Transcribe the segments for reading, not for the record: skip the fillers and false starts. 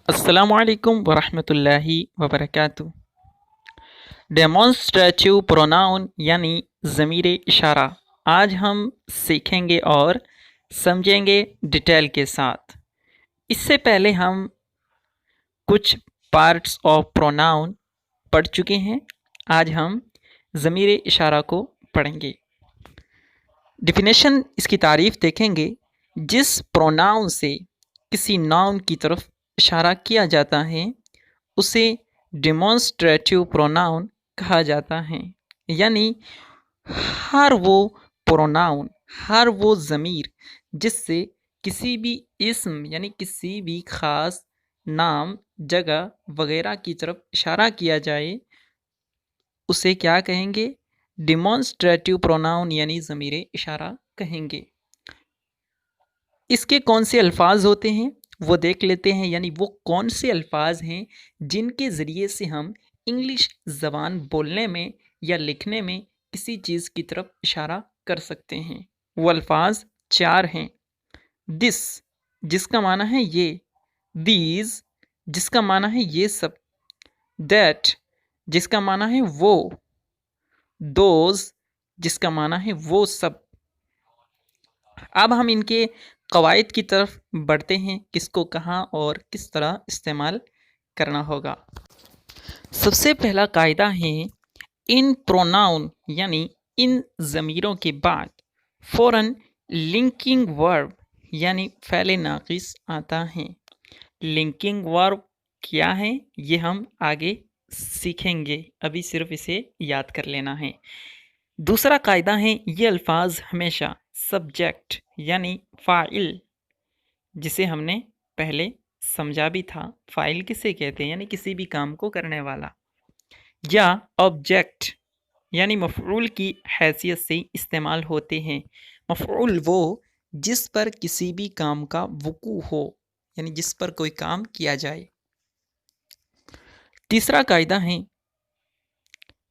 अस्सलामु अलैकुम वरहमतुल्लाहि वबरकातुह। डेमॉन्स्ट्रेटिव प्रोनाउन यानी ज़मीर इशारा आज हम सीखेंगे और समझेंगे डिटेल के साथ। इससे पहले हम कुछ पार्ट्स ऑफ प्रोनाउन पढ़ चुके हैं। आज हम ज़मीर इशारा को पढ़ेंगे। डिफिनेशन, इसकी तारीफ़ देखेंगे। जिस प्रोनाउन से किसी नाउन की तरफ इशारा किया जाता है उसे डेमॉन्स्ट्रेटिव प्रोनाउन कहा जाता है। यानी हर वो प्रोनाउन, हर वो ज़मीर जिससे किसी भी इस्म यानी किसी भी ख़ास नाम, जगह वगैरह की तरफ इशारा किया जाए उसे क्या कहेंगे? डेमॉन्स्ट्रेटिव प्रोनाउन यानी ज़मीर इशारा कहेंगे। इसके कौन से अल्फाज होते हैं वो देख लेते हैं। यानी वो कौन से अल्फाज हैं जिनके ज़रिए से हम इंग्लिश ज़बान बोलने में या लिखने में किसी चीज़ की तरफ इशारा कर सकते हैं। वो अल्फाज 4 हैं। दिस, जिसका माना है ये। दीज, जिसका माना है ये सब। दैट, जिसका माना है वो। दोज, जिसका माना है वो सब। अब हम इनके कवायद की तरफ बढ़ते हैं, किसको कहाँ और किस तरह इस्तेमाल करना होगा। सबसे पहला कायदा है, इन प्रोनाउन यानी इन ज़मीरों के बाद फ़ौरन लिंकिंग वर्ब यानी फ़ैल नाक़िस आता है। लिंकिंग वर्ब क्या है ये हम आगे सीखेंगे, अभी सिर्फ इसे याद कर लेना है। दूसरा कायदा है, ये अल्फाज हमेशा सब्जेक्ट यानी फ़ाइल, जिसे हमने पहले समझा भी था, फ़ाइल किसे कहते हैं यानी किसी भी काम को करने वाला, या ऑब्जेक्ट यानी मफ़ऊल की हैसियत से इस्तेमाल होते हैं। मफ़ऊल वो जिस पर किसी भी काम का वुकू हो, यानी जिस पर कोई काम किया जाए। तीसरा कायदा है,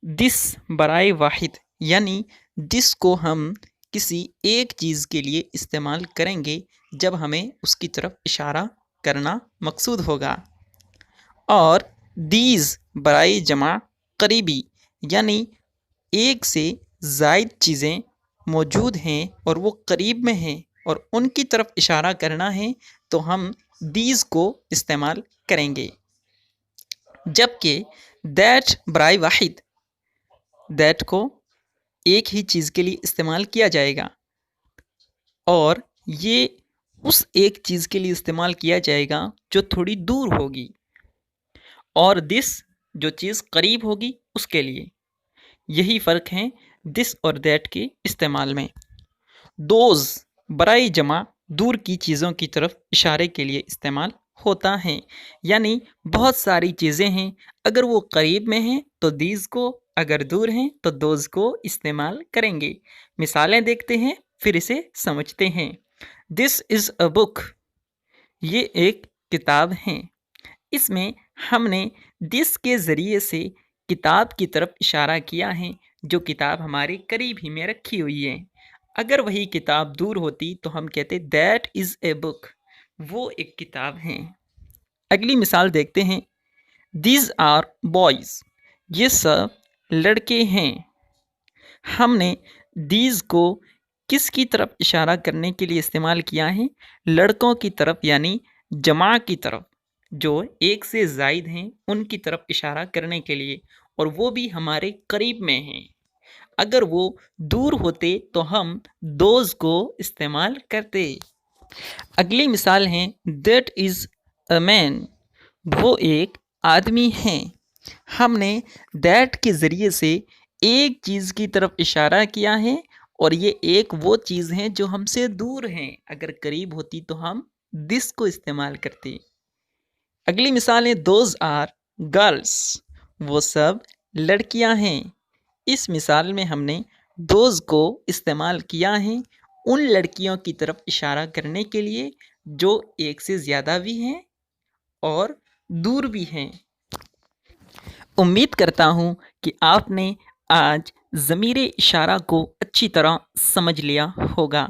दिस बराए वाहिद, यानी दिस को हम किसी एक चीज़ के लिए इस्तेमाल करेंगे जब हमें उसकी तरफ इशारा करना मकसूद होगा। और दीज बराए जमा करीबी, यानी एक से ज़ायद चीज़ें मौजूद हैं और वो करीब में हैं और उनकी तरफ इशारा करना है तो हम दीज को इस्तेमाल करेंगे। जबकि दैट बराए वाहिद, दैट को एक ही चीज़ के लिए इस्तेमाल किया जाएगा और ये उस एक चीज़ के लिए इस्तेमाल किया जाएगा जो थोड़ी दूर होगी, और दिस जो चीज़ करीब होगी उसके लिए। यही फ़र्क है दिस और दैट के इस्तेमाल में। दोज बराए जमा दूर की चीज़ों की तरफ इशारे के लिए इस्तेमाल होता है। यानी बहुत सारी चीज़ें हैं, अगर वो करीब में हैं तो दीज को, अगर दूर हैं तो दोज को इस्तेमाल करेंगे। मिसालें देखते हैं फिर इसे समझते हैं। दिस इज़ अ बुक, ये एक किताब है। इसमें हमने दिस के ज़रिए से किताब की तरफ इशारा किया है जो किताब हमारे करीब ही में रखी हुई है। अगर वही किताब दूर होती तो हम कहते दैट इज़ ए बुक, वो एक किताब है। अगली मिसाल देखते हैं। दीज आर बॉयज़, ये सब लड़के हैं। हमने दीज को किसकी तरफ इशारा करने के लिए इस्तेमाल किया है? लड़कों की तरफ, यानी जमा की तरफ, जो एक से ज़ायद हैं उनकी तरफ इशारा करने के लिए, और वो भी हमारे करीब में हैं। अगर वो दूर होते तो हम दोज को इस्तेमाल करते। अगली मिसाल है, दैट इज़ अ मैन, वो एक आदमी है। हमने दैट के ज़रिए से एक चीज़ की तरफ इशारा किया है और ये एक वो चीज़ है जो हमसे दूर है। अगर करीब होती तो हम दिस को इस्तेमाल करते। अगली मिसाल है, दोज आर गर्ल्स, वो सब लड़कियां हैं। इस मिसाल में हमने दोज को इस्तेमाल किया है उन लड़कियों की तरफ इशारा करने के लिए जो एक से ज़्यादा भी हैं और दूर भी हैं। उम्मीद करता हूँ कि आपने आज ज़मीर इशारा को अच्छी तरह समझ लिया होगा।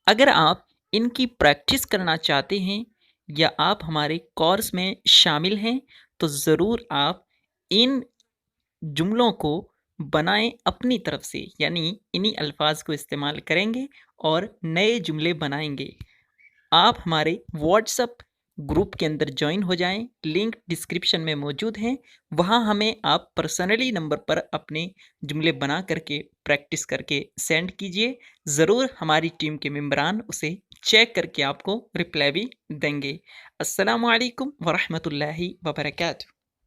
अगर आप इनकी प्रैक्टिस करना चाहते हैं یا آپ ہمارے کورس میں شامل ہیں تو ضرور آپ ان جملوں کو بنائیں اپنی طرف سے، یعنی انہی الفاظ کو استعمال کریں گے اور نئے جملے بنائیں گے۔ آپ ہمارے واٹس اپ گروپ کے اندر جوائن ہو جائیں، لنک ڈسکرپشن میں موجود ہیں، وہاں ہمیں آپ پرسنلی نمبر پر اپنے جملے بنا کر کے پریکٹس کر کے سینڈ کیجئے، ضرور ہماری ٹیم کے ممبران اسے چیک کر کے آپ کو رپلائی بھی دیں گے۔ السلام علیکم ورحمۃ اللہ وبرکاتہ۔